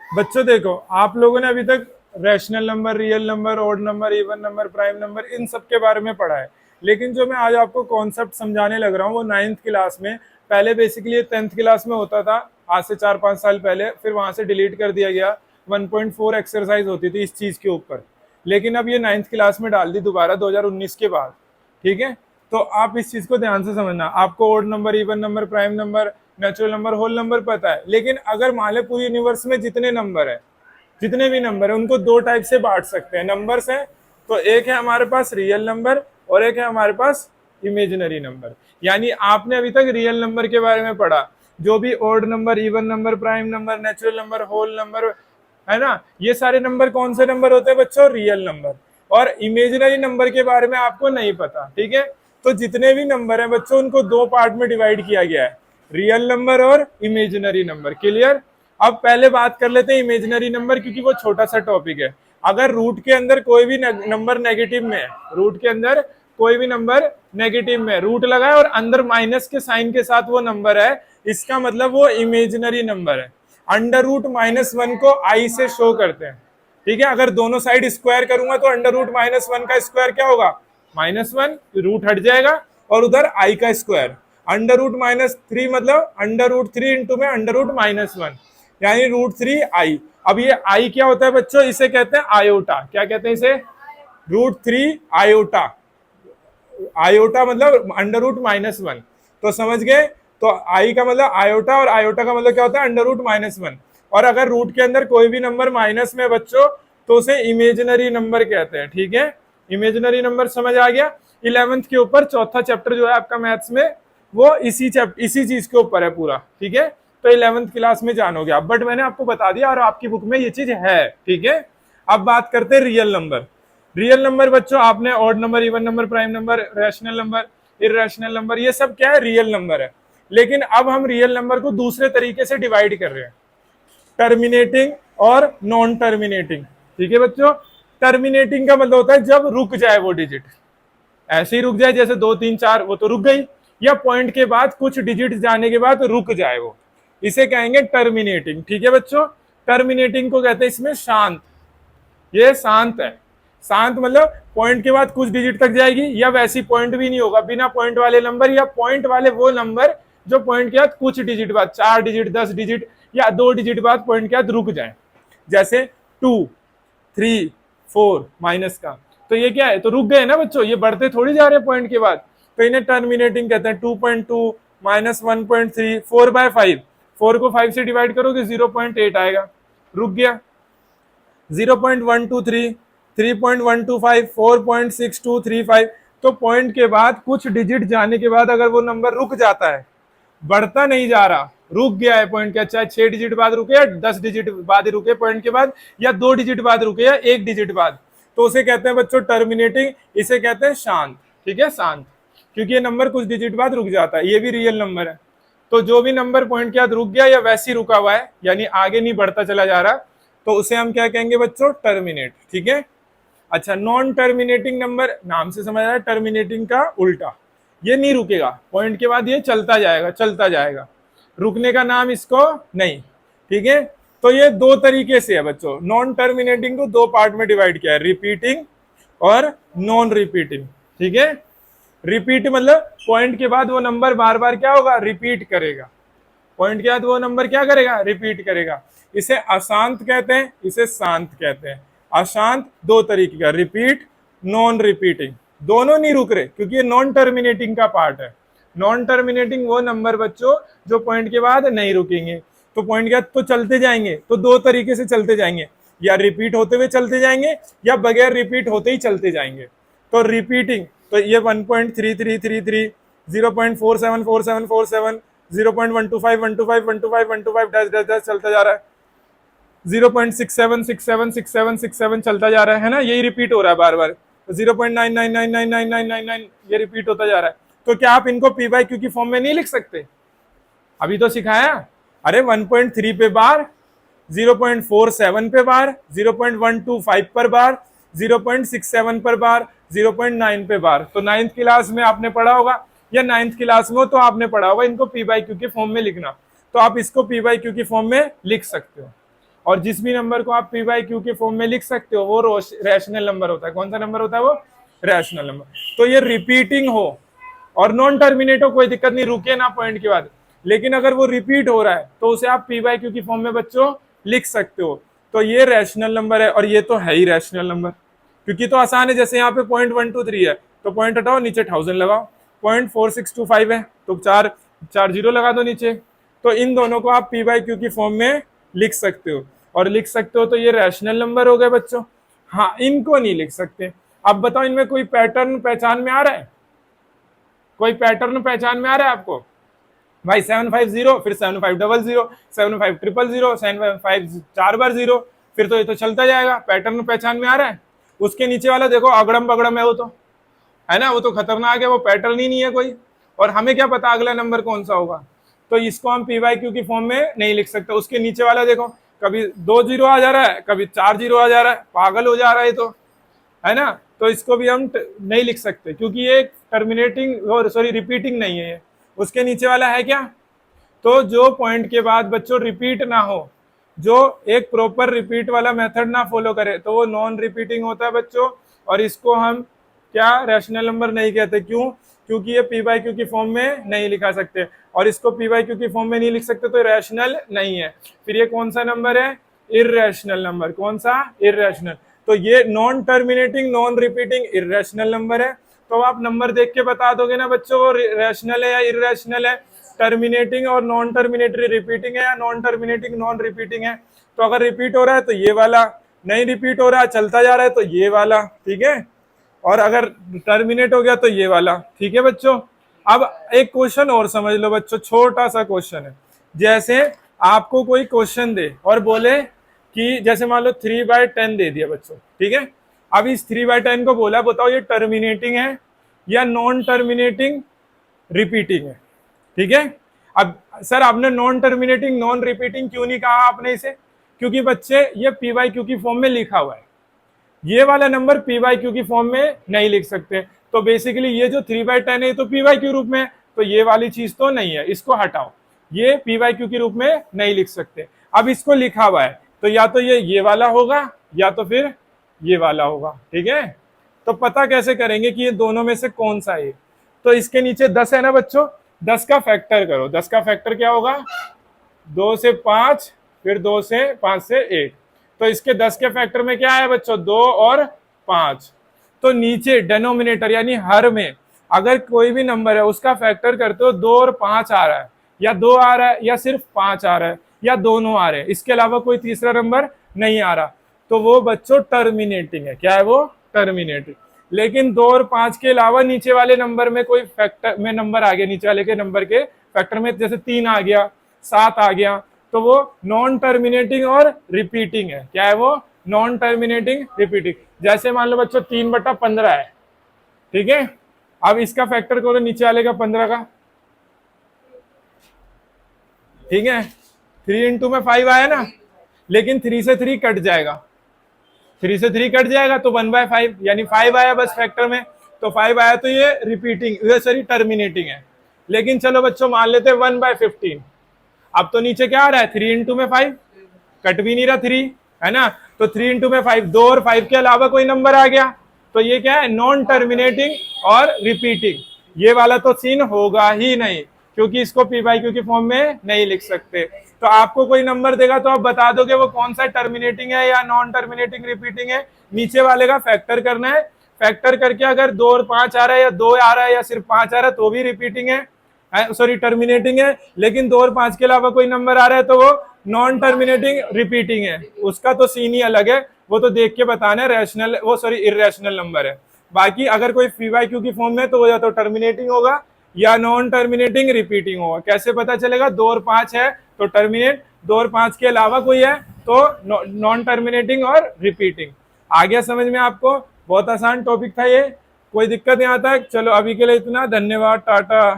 बच्चों देखो, आप लोगों ने अभी तक rational number, real number, odd number, even number, prime number, इन सब के बारे में पढ़ा है। लेकिन जो मैं आज आपको कॉन्सेप्ट समझाने लग रहा हूँ वो 9th क्लास में, पहले बेसिकली ये 10th क्लास में होता था, आज से 4-5 साल पहले, फिर वहां से डिलीट कर दिया गया। 1.4 एक्सरसाइज होती थी इस चीज के ऊपर, लेकिन अब ये 9th क्लास में डाल दी दोबारा 2019 के बाद। ठीक है, तो आप इस चीज को ध्यान से समझना। आपको odd number, even number, prime number, natural number, whole number पता है, लेकिन अगर मान ले पूरी यूनिवर्स में जितने नंबर है, जितने भी नंबर है, उनको दो टाइप से बांट सकते हैं, नंबर्स हैं। तो एक है हमारे पास रियल नंबर और एक है हमारे पास इमेजिनरी नंबर। यानी आपने अभी तक रियल नंबर के बारे में पढ़ा, जो भी odd number, even number, prime number, natural number, whole number है ना, ये सारे नंबर कौन से नंबर होते हैं बच्चों? Real number. और इमेजिनरी नंबर के बारे में आपको नहीं पता। ठीक है, तो जितने भी नंबर हैं बच्चों, उनको दो पार्ट में डिवाइड किया गया है, रियल नंबर और इमेजिनरी नंबर। क्लियर? अब पहले बात कर लेते हैं इमेजिनरी नंबर, क्योंकि वो छोटा सा टॉपिक है। अगर रूट के अंदर कोई भी नंबर नेगेटिव में है, रूट के अंदर कोई भी नंबर नेगेटिव में, रूट लगा है और अंदर माइनस के साइन के साथ वो नंबर है, इसका मतलब वो इमेजिनरी नंबर है। अंडर रूट -1 को आई से शो करते हैं। ठीक है, अगर दोनों साइड स्क्वायर करूंगा तो अंडर रूट -1 का स्क्वायर क्या होगा? -1, रूट हट जाएगा और उधर आई का स्क्वायर। अंडर रूट -3 मतलब अंडर रूट 3 इंटू में अंडर रूट -1, यानी √3i। अब ये आई क्या होता है बच्चों? इसे कहते हैं आयोटा। क्या कहते हैं इसे? √3 आयोटा। आयोटा मतलब अंडर रूट -1, तो समझ गए? तो आई का मतलब आयोटा और आयोटा का मतलब क्या होता है? Under root -1। और अगर रूट के अंदर कोई भी नंबर माइनस में बच्चों, तो उसे इमेजिनरी नंबर कहते हैं। ठीक है, इमेजिनरी नंबर समझ आ गया। 11th के ऊपर चौथा चैप्टर जो है आपका मैथ्स में, वो इसी चीज के ऊपर है पूरा। ठीक है, तो 11th क्लास में जानोगे आप, बट मैंने आपको बता दिया और आपकी बुक में ये चीज है। ठीक है, अब बात करते हैं रियल नंबर। रियल नंबर बच्चों, आपने odd number, even number, prime number, rational number, irrational number, ये सब क्या है? रियल नंबर है। लेकिन अब हम रियल नंबर को दूसरे तरीके से डिवाइड कर रहे हैं, टर्मिनेटिंग और नॉन टर्मिनेटिंग। ठीक है बच्चों, टर्मिनेटिंग का मतलब होता है जब रुक जाए वो डिजिट, ऐसे ही रुक जाए, जैसे 2 3 4 वो तो रुक गई, या पॉइंट के बाद कुछ डिजिट जाने के बाद रुक जाए वो, इसे कहेंगे टर्मिनेटिंग। ठीक है बच्चों, टर्मिनेटिंग को कहते हैं इसमें शांत। ये शांत है। शांत मतलब पॉइंट के बाद कुछ डिजिट तक जाएगी, या वैसी पॉइंट भी नहीं होगा, बिना पॉइंट वाले नंबर, या पॉइंट वाले वो नंबर जो पॉइंट के बाद कुछ डिजिट बाद, 4 डिजिट, 10 डिजिट या 2 डिजिट बाद पॉइंट के बाद रुक जाए, जैसे 2 3 4 माइनस का। तो ये क्या है? तो रुक गए ना बच्चों, ये बढ़ते थोड़ी जा रहे हैं पॉइंट के बाद, तो इन्हें टर्मिनेटिंग कहते हैं। 2.2 -1.3 4/5, 4 को 5 से डिवाइड करोगे 0.8 आएगा, रुक गया। 0.123 3.125 4.6235, तो पॉइंट के बाद कुछ डिजिट जाने के बाद अगर वो नंबर रुक जाता है, बढ़ता नहीं जा रहा, रुक गया है पॉइंट के, चाहे 6 डिजिट बाद रुके या 10 डिजिट बाद रुके पॉइंट के बाद, या 2 डिजिट बाद रुके या 1 डिजिट बाद, तो उसे कहते हैं बच्चों टर्मिनेटिंग, इसे कहते हैं शांत। ठीक है, शांत, क्योंकि ये नंबर कुछ डिजिट बाद रुक जाता है, ये भी रियल नंबर है। तो जो भी नंबर पॉइंट के बाद रुक गया या वैसे ही रुका हुआ है, यानी आगे नहीं बढ़ता चला जा रहा, तो उसे हम क्या कहेंगे बच्चों? टर्मिनेट। ठीक है, अच्छा, नॉन टर्मिनेटिंग नंबर, नाम से समझ रहा है, टर्मिनेटिंग का उल्टा, ये नहीं रुकेगा पॉइंट के बाद, ये चलता जाएगा चलता जाएगा, रुकने का नाम इसको नहीं। ठीक है, तो ये दो तरीके से है बच्चों। नॉन टर्मिनेटिंग को दो पार्ट में डिवाइड किया है, रिपीटिंग और नॉन रिपीटिंग। ठीक है, रिपीट मतलब पॉइंट के बाद वो नंबर बार बार क्या होगा? रिपीट करेगा, पॉइंट के बाद वो नंबर क्या करेगा? रिपीट करेगा। इसे अशांत कहते हैं, इसे शांत कहते हैं। अशांत दो तरीके का, रिपीट, नॉन रिपीटिंग, दोनों नहीं रुक रहे, क्योंकि ये नॉन टर्मिनेटिंग का पार्ट है। नॉन टर्मिनेटिंग वो नंबर बच्चों जो पॉइंट के बाद नहीं रुकेंगे, तो पॉइंट के बाद तो चलते जाएंगे, तो दो तरीके से चलते जाएंगे, या रिपीट होते हुए चलते जाएंगे या बगैर रिपीट होते ही चलते जाएंगे। तो रिपीटिंग, तो ये 1.3333 0.474747 0.125 125 125 125 डैश डैश डैश चलता जा रहा है, 0.67676767 चलता जा रहा है ना, यही रिपीट हो रहा है बार बार। 0.99999999 ये रिपीट होता जा रहा है। तो क्या आप इनको पी बाई क्यू की फॉर्म में नहीं लिख सकते? अभी तो सिखाया। अरे 1.3 पे बार, 0.47 पे बार, 0.125 पर बार, 0.67 पर बार, 0.9 पे बार। तो 9th क्लास में आपने पढ़ा होगा, या 9th क्लास में हो तो आपने पढ़ा होगा इनको पी बाई क्यू के फॉर्म में लिखना, तो आप इसको पी बाई क्यू की फॉर्म में लिख सकते हो। और जिस भी नंबर को आप पी बाई क्यू के फॉर्म में लिख सकते हो वो रैशनल नंबर होता है। कौन सा नंबर होता है वो? Rational number. तो ये रिपीटिंग हो और नॉन टर्मिनेट हो कोई दिक्कत नहीं, रुके ना पॉइंट के बाद, लेकिन अगर वो रिपीट हो रहा है तो उसे आप पी बाई क्यू की फॉर्म में बच्चों लिख सकते हो। तो ये रैशनल नंबर है और ये तो है ही रैशनल नंबर, क्योंकि तो आसान है। जैसे यहाँ पे 0.123 है तो पॉइंट हटाओ, नीचे 1000 लगाओ। 0.4625 है तो चार चार जीरो लगा दो नीचे। तो इन दोनों को आप पी बाई क्यू की फॉर्म में लिख सकते हो, और लिख सकते हो तो ये रैशनल नंबर हो गए बच्चों। हाँ, इनको नहीं लिख सकते। अब बताओ इनमें कोई पैटर्न पहचान में आ रहा है? कोई पैटर्न पहचान में आ रहा है आपको? भाई 750 फिर 7500 75000 755 4 बार 0, फिर तो ये तो चलता जाएगा। पैटर्न पहचान में आ रहा है? उसके नीचे वाला देखो अगड़म बगड़म है, वो तो है ना, वो तो खतरनाक है, वो पैटर्न ही नहीं है कोई। और हमें क्या पता अगला नंबर कौन सा होगा, तो इसको हम पी बाई क्यू की फॉर्म में नहीं लिख सकते। उसके नीचे वाला देखो कभी 2 जीरो आ जा रहा है, कभी 4 जीरो आ जा रहा है, पागल हो जा रहा है तो, है ना। तो इसको भी हम नहीं लिख सकते क्योंकि ये टर्मिनेटिंग और सॉरी रिपीटिंग नहीं है ये। उसके नीचे वाला है क्या? तो जो पॉइंट के बाद बच्चों रिपीट ना हो, जो एक प्रॉपर रिपीट वाला मेथड ना फॉलो करे, तो वो नॉन रिपीटिंग होता है बच्चों। और इसको हम क्या रैशनल नंबर नहीं कहते। क्यों? क्योंकि ये पी बाई क्यू की फॉर्म में नहीं लिखा सकते, और इसको पी बाई क्यू की फॉर्म में नहीं लिख सकते तो रैशनल नहीं है। फिर ये कौन सा नंबर है? Irrational number. कौन सा? इर्रेशनल। तो ये non terminating non repeating irrational number है। तो आप नंबर देख के बता दोगे ना बच्चों वो रैशनल है या इर्रेशनल है, टर्मिनेटिंग और नॉन टर्मिनेटरी रिपीटिंग है या नॉन टर्मिनेटिंग नॉन रिपीटिंग है। तो अगर रिपीट हो रहा है तो ये वाला, नहीं रिपीट हो रहा है चलता जा रहा है तो ये वाला, ठीक है। और अगर टर्मिनेट हो गया तो ये वाला, ठीक है बच्चों। अब एक क्वेश्चन और समझ लो बच्चों, छोटा सा क्वेश्चन है। जैसे आपको कोई क्वेश्चन दे और बोले कि जैसे मान लो 3/10 दे दिया बच्चों, ठीक है। अब इस 3/10 को बोला बताओ ये टर्मिनेटिंग है या नॉन टर्मिनेटिंग रिपीटिंग है, ठीक है। अब सर आपने नॉन टर्मिनेटिंग नॉन रिपीटिंग क्यों नहीं कहा आपने इसे? क्योंकि बच्चे ये पी बाई क्यू की फॉर्म में लिखा हुआ है, ये वाला नंबर पी बाई क्यू की फॉर्म में नहीं लिख सकते। तो बेसिकली ये जो 3/10 है तो पी बाई क्यू रूप में, तो ये वाली चीज तो नहीं है, इसको हटाओ, ये पी बाई क्यू के रूप में नहीं लिख सकते। अब इसको लिखा हुआ है तो या तो ये वाला होगा या तो फिर ये वाला होगा, ठीक है। तो पता कैसे करेंगे कि ये दोनों में से कौन सा है? तो इसके नीचे 10 है ना बच्चों, 10 का फैक्टर करो। 10 का फैक्टर क्या होगा? 2 से 5, फिर 2 से 5 से 1। तो इसके 10 के फैक्टर में क्या है बच्चों? 2 और 5। तो नीचे डेनोमिनेटर यानी हर में अगर कोई भी नंबर है उसका फैक्टर करते हो 2 और 5 आ रहा है, या 2 आ रहा है या सिर्फ 5 आ रहा है या दोनों आ रहे हैं, इसके अलावा कोई तीसरा नंबर नहीं आ रहा, तो वो बच्चों टर्मिनेटिंग है। क्या है वो? टर्मिनेटिंग। लेकिन 2 और 5 के अलावा नीचे वाले नंबर में कोई फैक्टर में नंबर आ गया, नीचे वाले के नंबर के फैक्टर में, जैसे 3 आ गया, 7 आ गया, तो वो नॉन टर्मिनेटिंग और रिपीटिंग है। क्या है वो? Non terminating repeating. जैसे मान लो बच्चों 3/15 है, ठीक है। अब इसका फैक्टर करो नीचे वाले का 15 का, ठीक है। 3 इंटू में 5 आया ना, लेकिन 3 से 3 कट जाएगा, 3 से 3 कट जाएगा तो 1/5 यानी 5 आया बस फैक्टर में। तो 5 आया तो ये रिपीटिंग सॉरी टर्मिनेटिंग है। लेकिन चलो बच्चों मान लेते 1/15। अब तो नीचे क्या आ रहा है? 3 इंटू में 5, कट भी नहीं रहा 3, है ना। तो 3 इंटू में 5, 2 और 5 के अलावा कोई नंबर आ गया, तो ये क्या है? नॉन टर्मिनेटिंग और रिपीटिंग। ये वाला तो सीन होगा ही नहीं क्योंकि इसको पी बाई क्यू की फॉर्म में नहीं लिख सकते। तो आपको कोई नंबर देगा तो आप बता दोगे वो कौन सा टर्मिनेटिंग है या नॉन टर्मिनेटिंग रिपीटिंग है। नीचे वाले का फैक्टर करना है, फैक्टर करके अगर 2 और 5 आ रहा है या 2 आ रहा है या सिर्फ 5 आ रहा है तो भी रिपीटिंग है, सॉरी टर्मिनेटिंग है। लेकिन 2 और 5 के अलावा कोई नंबर आ रहा है तो वो नॉन टर्मिनेटिंग रिपीटिंग है। उसका तो सीन ही अलग है, वो तो देख के बताना है रैशनल वो सॉरी इर्रेशनल नंबर है। बाकी अगर कोई पी बाई क्यू की फॉर्म में तो वो या तो टर्मिनेटिंग होगा या नॉन टर्मिनेटिंग रिपीटिंग होगा। कैसे पता चलेगा? 2 और 5 है तो टर्मिनेट, 2 और 5 के अलावा कोई है तो नॉन टर्मिनेटिंग और रिपीटिंग। आ गया समझ में आपको? बहुत आसान टॉपिक था ये, कोई दिक्कत नहीं आता है। चलो अभी के लिए इतना, धन्यवाद, टाटा।